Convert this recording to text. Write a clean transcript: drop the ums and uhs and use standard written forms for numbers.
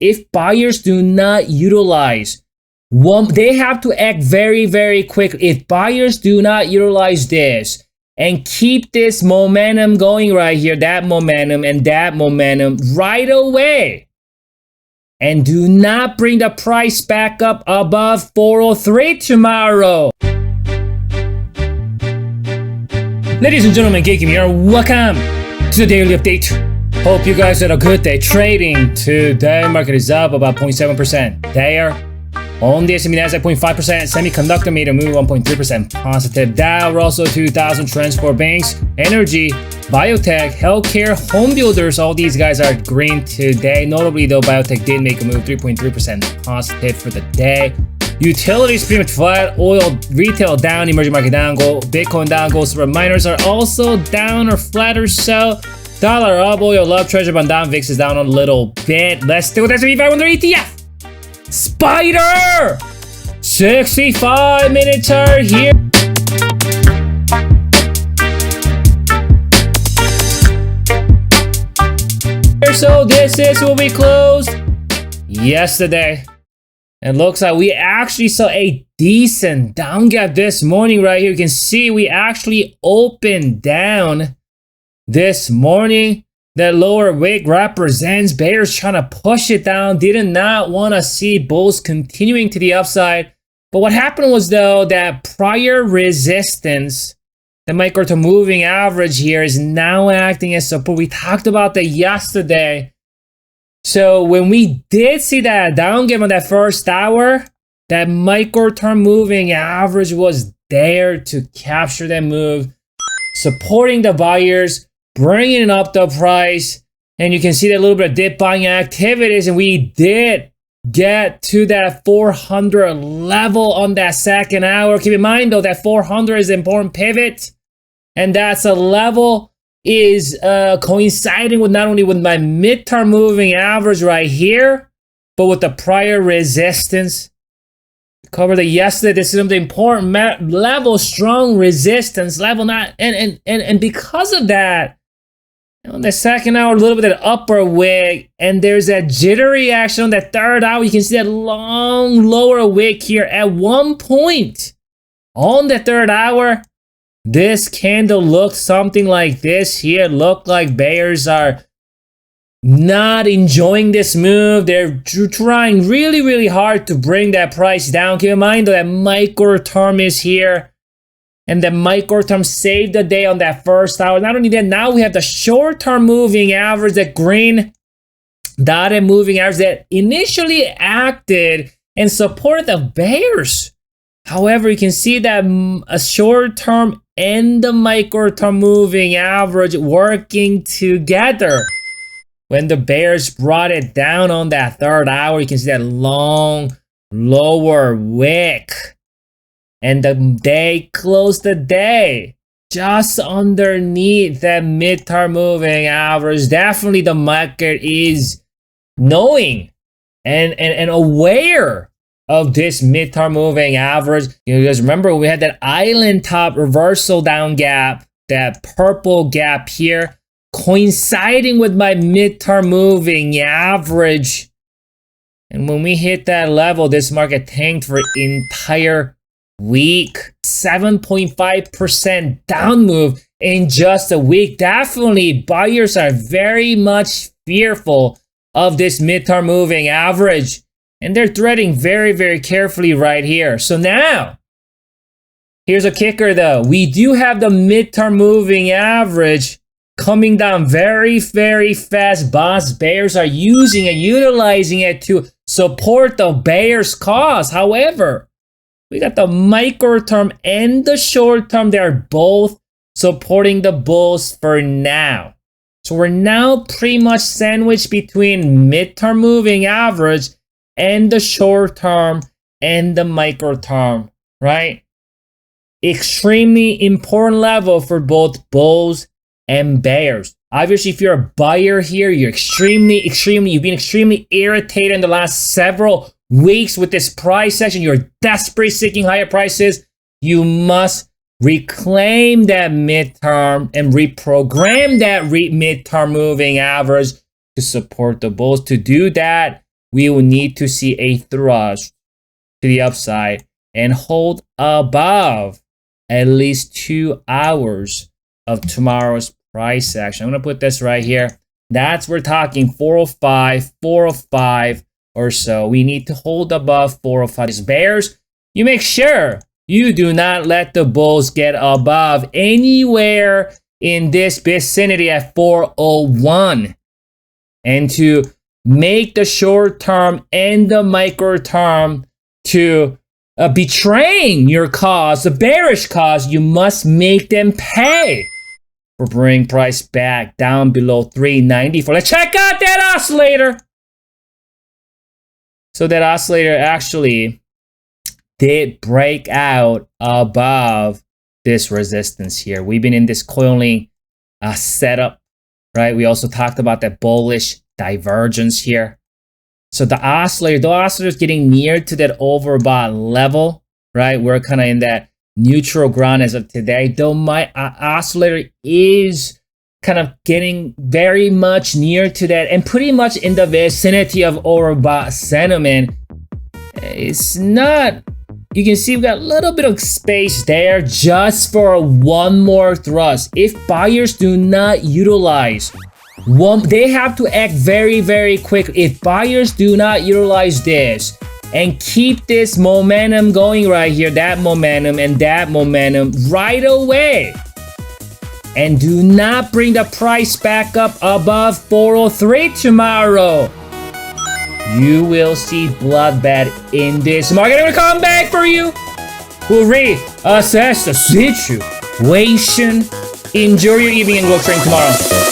if buyers do not utilize they have to act very, very quick. If buyers do not utilize this and keep this momentum going right here, that momentum and that momentum right away, and do not bring the price back up above 403 tomorrow. Ladies and gentlemen, Gakim here. Welcome to the daily update. Hope you guys had a good day trading. Today, market is up about 0.7%. There. On the S&P Nasdaq 0.5%. Semiconductor made a move 1.3% positive. Dow, Russell 2000, transport, banks, energy, biotech, healthcare, home builders. All these guys are green today. Notably though, biotech did make a move 3.3% positive for the day. Utilities pretty much flat. Oil, retail down, emerging market down, gold, Bitcoin down, gold, silver, miners are also down or flat or so. Dollar up, oil up, treasury bond down, VIX is down a little bit. Let's do with S&P 500 ETF. Spider! 65-minute chart here. So this is what we closed yesterday. It looks like we actually saw a decent down gap this morning right here. You can see we actually opened down this morning. That lower wick represents bears trying to push it down. Did not want to see bulls continuing to the upside. But what happened was though that prior resistance, the micro moving average here is now acting as support. We talked about that yesterday. So when we did see that down gap on that first hour, that micro-term moving average was there to capture that move, supporting the buyers, bringing up the price, and you can see that a little bit of dip buying activities, and we did get to that 400 level on that second hour. Keep in mind though that 400 is an important pivot, and that's a level is coinciding with not only with my midterm moving average right here, but with the prior resistance. Covered it yesterday. This is the important level, strong resistance level, not and because of that, on the second hour, a little bit of upper wick, and there's that jittery action on that third hour. You can see that long lower wick here. At one point on the third hour, this candle looked something like this here. Looked like bears are not enjoying this move. They're trying really, really hard to bring that price down. Keep in mind that micro term is here, and the micro term saved the day on that first hour. Not only that, now we have the short term moving average, that green dotted moving average that initially acted and supported the bears. However, you can see that a short term and the micro term moving average working together. When the bears brought it down on that third hour, you can see that long lower wick. And they closed the day just underneath that midterm moving average. Definitely the market is knowing and aware of this midterm moving average. You guys remember we had that island top reversal down gap, that purple gap here, coinciding with my midterm moving average. And when we hit that level, this market tanked for entire week. 7.5% down move in just a week. Definitely buyers are very much fearful of this midterm moving average, and they're threading very, very carefully right here. So now, here's a kicker though. We do have the midterm moving average coming down very, very fast. Bears are using it, utilizing it to support the bears' cause. However, we got the micro term and the short term. They're both supporting the bulls for now. So we're now pretty much sandwiched between midterm moving average and the short term and the micro term, right? Extremely important level for both bulls and bears. Obviously, if you're a buyer here, you're you've been extremely irritated in the last several weeks with this price action. You're desperately seeking higher prices. You must reclaim that midterm and reprogram that midterm moving average to support the bulls. To do that, we will need to see a thrust to the upside and hold above at least 2 hours of tomorrow's price action. I'm going to put this right here. That's, we're talking 405, 405 or so. We need to hold above 405. As bears, you make sure you do not let the bulls get above anywhere in this vicinity at 401. And to make the short term and the micro term to betraying your cause, the bearish cause, you must make them pay for bringing price back down below 394. Let's check out that oscillator. So that oscillator actually did break out above this resistance here. We've been in this coiling setup, right? We also talked about that bullish divergence here. So the oscillator is getting near to that overbought level, right? We're kind of in that neutral ground as of today, though my oscillator is kind of getting very much near to that and pretty much in the vicinity of overbought sentiment. It's not, you can see we've got a little bit of space there just for one more thrust. If buyers do not utilize one, they have to act very, very quick. If buyers do not utilize this and keep this momentum going right here, that momentum and that momentum right away, and do not bring the price back up above 403 tomorrow, you will see bloodbath in this market. I'm gonna come back for you. We'll reassess the situation. Enjoy your evening and go train tomorrow.